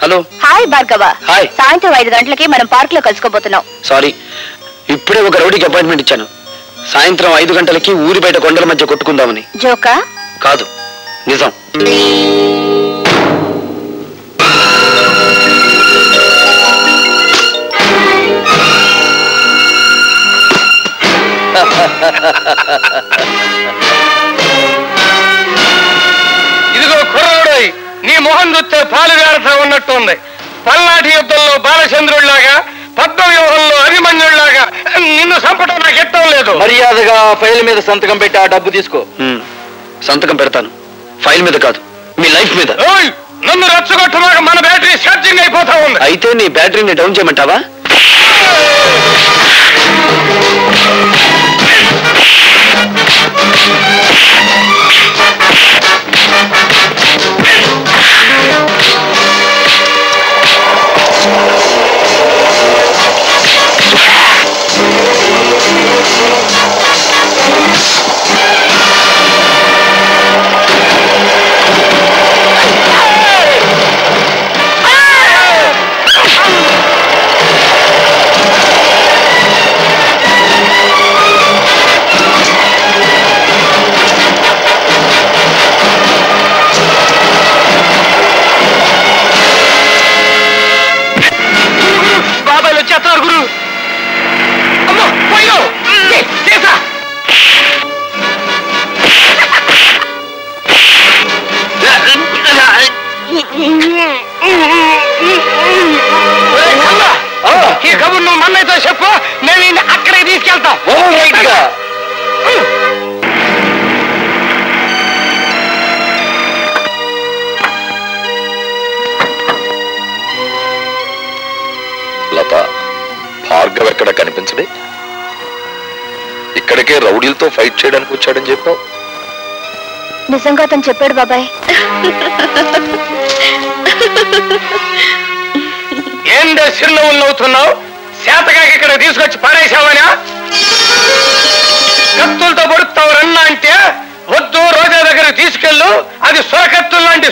Hello. Hi Bhargava. Hi. సాయంత్రం 5 గంటలకి మనం పార్క్ లో కలుసుకోబోతున్నాం. సారీ, ఇప్పుడే ఒక రౌడీకి అపాయింట్మెంట్ ఇచ్చాను. సాయంత్రం 5 గంటలకి ఊరి బయట కొండల మధ్య కొట్టుకుందామని. జోకా? కాదు, నిజం. ఇదిగో కుర్రాడోయ్, నీ మొహం చూస్తే పాలు వేరత ఉన్నట్టు ఉంది. పల్నాటి యుద్ధంలో బాలచంద్రుడిలాగా, పద్మవ్యూహంలో అభిమన్యుడిలాగా నిన్ను చంపడం నాకు ఇష్టం లేదు. మర్యాదగా ఫైల్ మీద సంతకం పెట్టి ఆ డబ్బు తీసుకో. సంతకం పెడతాను, ఫైల్ మీద కాదు, మీ లైఫ్ మీద. నన్ను రెచ్చగొట్టమాక, మన బ్యాటరీ ఛార్జింగ్ అయిపోతా ఉంది. అయితే నీ బ్యాటరీని డౌన్ చేయమంటావా? ఈ కబుర్ నువ్వు మన్నైతో చెప్పు, నేను అక్కడే తీసుకెళ్తా. లత, భార్గవ్ ఎక్కడ కనిపించడే? ఇక్కడికే రౌడీలతో ఫైట్ చేయడానికి వచ్చాడని చెప్పావు. నిజంగా అతను చెప్పాడు బాబాయ్. ఏందో చిరునవ్వులు నవ్వుతున్నావు? శాతగా ఇక్కడ తీసుకొచ్చి పారేసావనా? కత్తులతో పొడుస్తావు రన్నా అంటే వద్దు, రోజా దగ్గర తీసుకెళ్ళు. అది సొరకత్తులు లాంటి